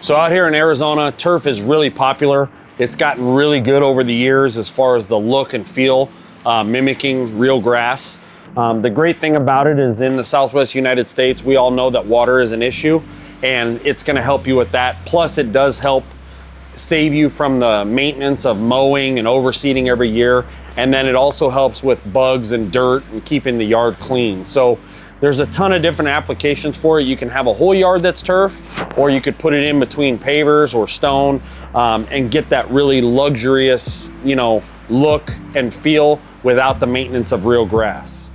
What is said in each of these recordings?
So out here in Arizona, turf is really popular. It's gotten really good over the years as far as the look and feel, mimicking real grass. The great thing about it is in the Southwest United States, we all know that water is an issue, and it's gonna help you with that. Plus it does help save you from the maintenance of mowing and overseeding every year. And then it also helps with bugs and dirt and keeping the yard clean. So there's a ton of different applications for it. You can have a whole yard that's turf, or you could put it in between pavers or stone and get that really luxurious, look and feel without the maintenance of real grass.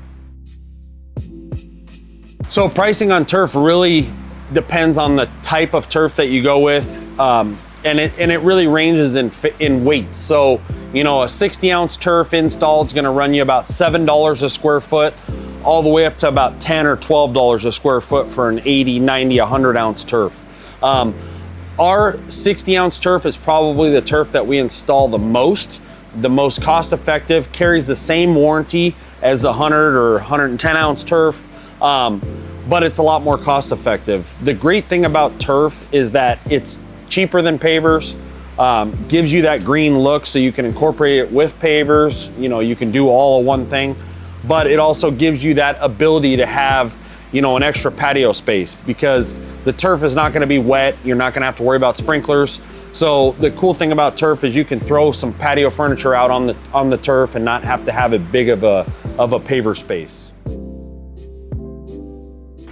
So pricing on turf really depends on the type of turf that you go with. And it really ranges in weights. So, a 60-ounce turf install is gonna run you about $7 a square foot, all the way up to about $10 or $12 a square foot for an 80, 90, 100-ounce turf. Our 60-ounce turf is probably the turf that we install the most cost-effective, carries the same warranty as the 100 or 110-ounce turf, but it's a lot more cost-effective. The great thing about turf is that it's cheaper than pavers, gives you that green look so you can incorporate it with pavers, you can do all of one thing, but it also gives you that ability to have, an extra patio space because the turf is not gonna be wet, you're not gonna have to worry about sprinklers. So the cool thing about turf is you can throw some patio furniture out on the turf and not have to have it big of a paver space.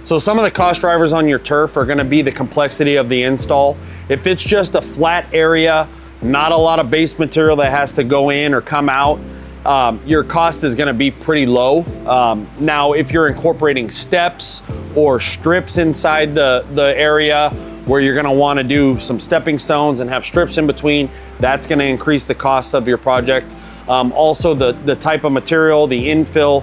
So some of the cost drivers on your turf are gonna be the complexity of the install. If it's just a flat area, not a lot of base material that has to go in or come out, your cost is gonna be pretty low. Now, if you're incorporating steps or strips inside the area where you're gonna wanna do some stepping stones and have strips in between, that's gonna increase the cost of your project. Also the type of material, the infill,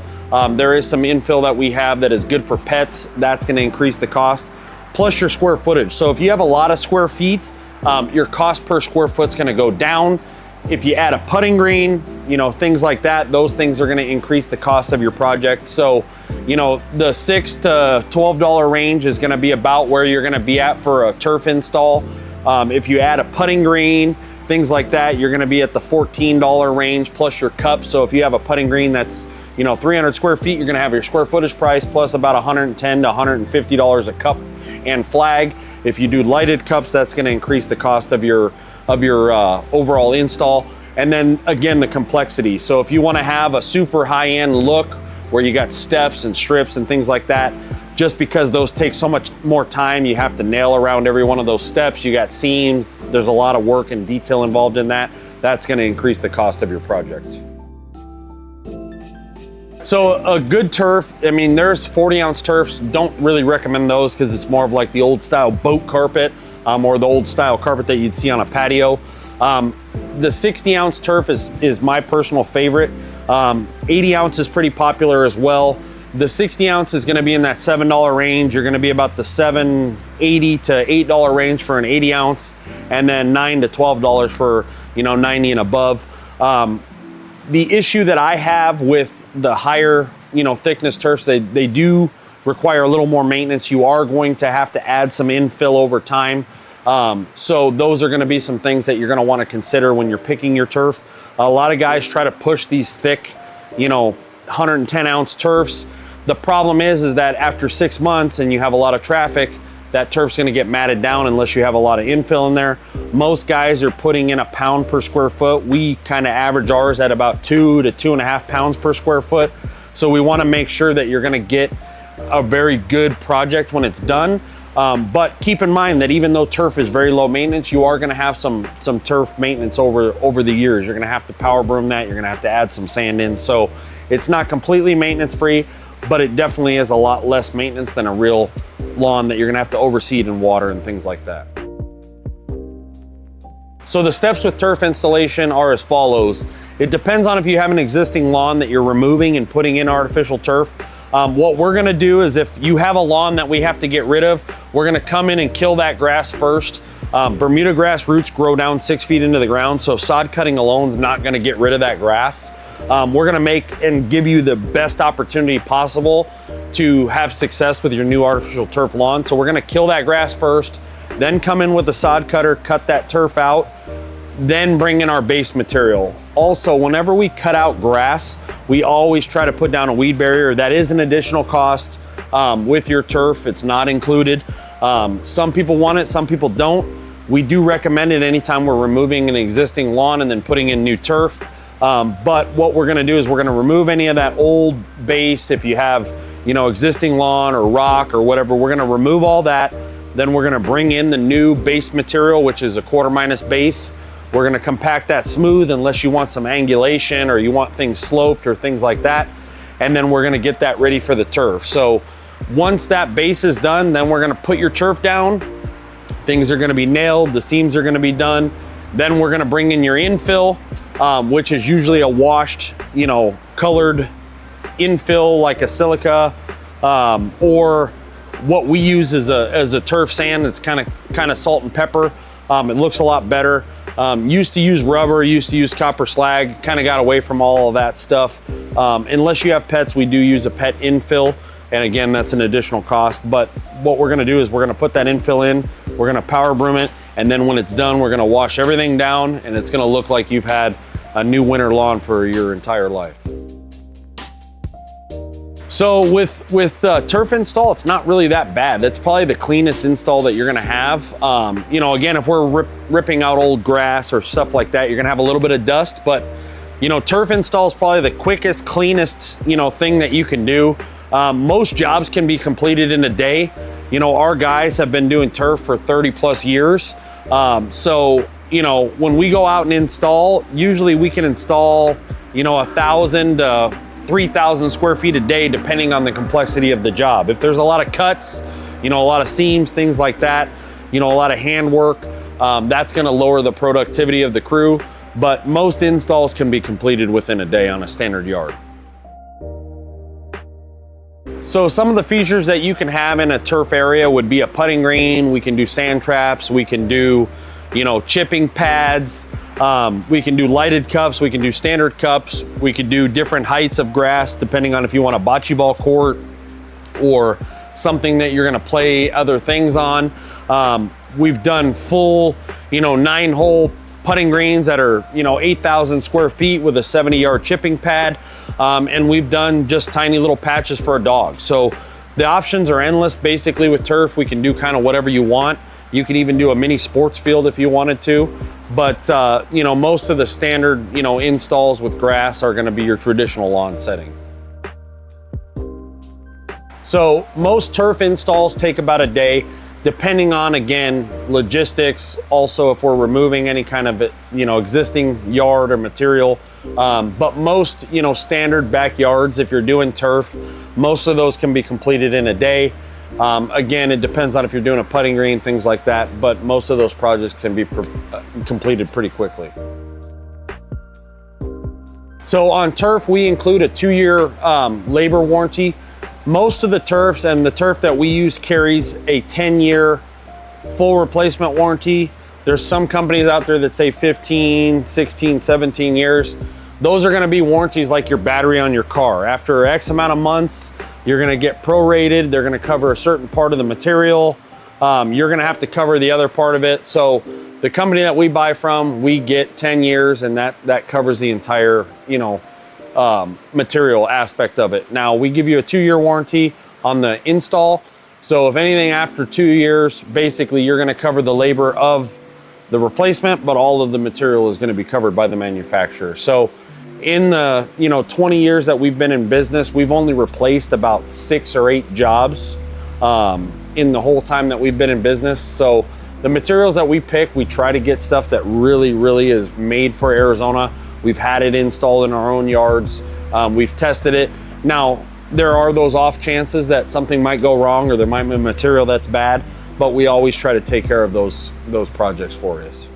there is some infill that we have that is good for pets. That's gonna increase the cost, plus your square footage. So if you have a lot of square feet, your cost per square foot's gonna go down. If you add a putting green, things like that, those things are gonna increase the cost of your project. So, the $6 to $12 range is gonna be about where you're gonna be at for a turf install. If you add a putting green, things like that, you're gonna be at the $14 range plus your cup. So if you have a putting green that's 300 square feet, you're gonna have your square footage price plus about $110 to $150 a cup and flag. If you do lighted cups, that's gonna increase the cost of your overall install. And then again, the complexity. So if you wanna have a super high-end look where you got steps and strips and things like that, just because those take so much more time, you have to nail around every one of those steps, you got seams, there's a lot of work and detail involved in that, that's gonna increase the cost of your project. So a good turf, there's 40-ounce turfs, don't really recommend those because it's more of like the old style boat carpet or the old style carpet that you'd see on a patio. The 60-ounce turf is my personal favorite. 80 ounce is pretty popular as well. The 60 ounce is gonna be in that $7 range. You're gonna be about the $7.80 to $8 range for an 80 ounce, and then $9 to $12 for 90 and above. The issue that I have with the higher thickness turfs, they do require a little more maintenance. You are going to have to add some infill over time. So those are gonna be some things that you're gonna wanna consider when you're picking your turf. A lot of guys try to push these thick, 110-ounce turfs. The problem is that after 6 months and you have a lot of traffic, that turf's gonna get matted down unless you have a lot of infill in there. Most guys are putting in a pound per square foot. We kind of average ours at about 2 to 2.5 pounds per square foot. So we wanna make sure that you're gonna get a very good project when it's done. But keep in mind that even though turf is very low maintenance, you are gonna have some turf maintenance over the years. You're gonna have to power broom that, you're gonna have to add some sand in. So it's not completely maintenance free, but it definitely is a lot less maintenance than a real lawn that you're gonna have to overseed and water and things like that. So the steps with turf installation are as follows. It depends on if you have an existing lawn that you're removing and putting in artificial turf. What we're gonna do is if you have a lawn that we have to get rid of, we're gonna come in and kill that grass first. Bermuda grass roots grow down 6 feet into the ground, so sod cutting alone is not gonna get rid of that grass. We're gonna make and give you the best opportunity possible to have success with your new artificial turf lawn. So we're gonna kill that grass first, then come in with a sod cutter, cut that turf out, then bring in our base material. Also, whenever we cut out grass, we always try to put down a weed barrier. That is an additional cost with your turf. It's not included. Some people want it, some people don't. We do recommend it anytime we're removing an existing lawn and then putting in new turf. But what we're gonna do is we're gonna remove any of that old base. If you have, existing lawn or rock or whatever, we're gonna remove all that. Then we're gonna bring in the new base material, which is a quarter-minus base. We're gonna compact that smooth unless you want some angulation or you want things sloped or things like that. And then we're gonna get that ready for the turf. So once that base is done, then we're gonna put your turf down. Things are gonna be nailed, the seams are gonna be done. Then we're gonna bring in your infill, which is usually a washed, colored infill like a silica, or what we use is a turf sand that's kind of salt and pepper. It looks a lot better. Used to use rubber, used to use copper slag, kind of got away from all of that stuff. Unless you have pets, we do use a pet infill. And again, that's an additional cost. But what we're gonna do is we're gonna put that infill in, we're gonna power broom it, and then when it's done, we're gonna wash everything down, and it's gonna look like you've had a new winter lawn for your entire life. So with turf install, it's not really that bad. That's probably the cleanest install that you're gonna have. Again, if we're ripping out old grass or stuff like that, you're gonna have a little bit of dust, but turf install is probably the quickest, cleanest, thing that you can do. Most jobs can be completed in a day. Our guys have been doing turf for 30 plus years. So when we go out and install, usually we can install, 1,000 to 3,000 square feet a day, depending on the complexity of the job. If there's a lot of cuts, a lot of seams, things like that, a lot of handwork, that's gonna lower the productivity of the crew. But most installs can be completed within a day on a standard yard. So some of the features that you can have in a turf area would be a putting green. We can do sand traps. We can do, chipping pads. We can do lighted cups. We can do standard cups. We could do different heights of grass depending on if you want a bocce ball court or something that you're gonna play other things on. We've done full, 9-hole putting greens that are, 8,000 square feet with a 70-yard chipping pad. And we've done just tiny little patches for a dog. So the options are endless. Basically with turf, we can do kind of whatever you want. You can even do a mini sports field if you wanted to. But, most of the standard, installs with grass are gonna be your traditional lawn setting. So most turf installs take about a day, depending on, again, logistics. Also, if we're removing any kind of, existing yard or material. But most, standard backyards, if you're doing turf, most of those can be completed in a day. Again, it depends on if you're doing a putting green, things like that, but most of those projects can be completed pretty quickly. So on turf, we include a 2-year labor warranty. Most of the turfs and the turf that we use carries a 10-year full replacement warranty. There's some companies out there that say 15, 16, 17 years. Those are gonna be warranties like your battery on your car. After X amount of months, you're gonna get prorated. They're gonna cover a certain part of the material. You're gonna have to cover the other part of it. So the company that we buy from, we get 10 years and that covers the entire, material aspect of it. Now we give you a 2-year warranty on the install. So if anything after 2 years, basically you're gonna cover the labor of the replacement, but all of the material is gonna be covered by the manufacturer. So in the 20 years that we've been in business, we've only replaced about 6 or 8 jobs in the whole time that we've been in business. So the materials that we pick, we try to get stuff that really, really is made for Arizona. We've had it installed in our own yards. We've tested it. Now, there are those off chances that something might go wrong or there might be material that's bad, but we always try to take care of those projects for us.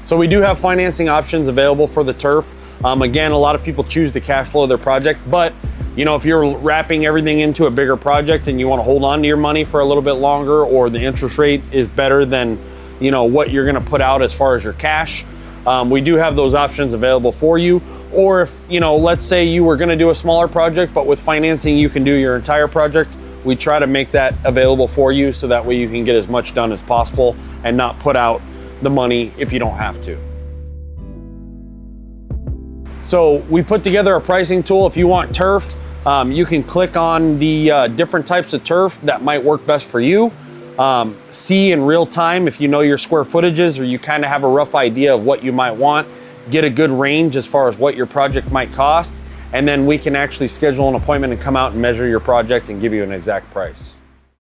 So we do have financing options available for the turf. Again, a lot of people choose to cash flow their project, but if you're wrapping everything into a bigger project and you want to hold on to your money for a little bit longer, or the interest rate is better than what you're going to put out as far as your cash, we do have those options available for you. Or if let's say you were going to do a smaller project, but with financing you can do your entire project, we try to make that available for you so that way you can get as much done as possible and not put out the money if you don't have to. So we put together a pricing tool. If you want turf, you can click on the different types of turf that might work best for you. See in real time if you know your square footages or you kind of have a rough idea of what you might want, get a good range as far as what your project might cost, and then we can actually schedule an appointment and come out and measure your project and give you an exact price.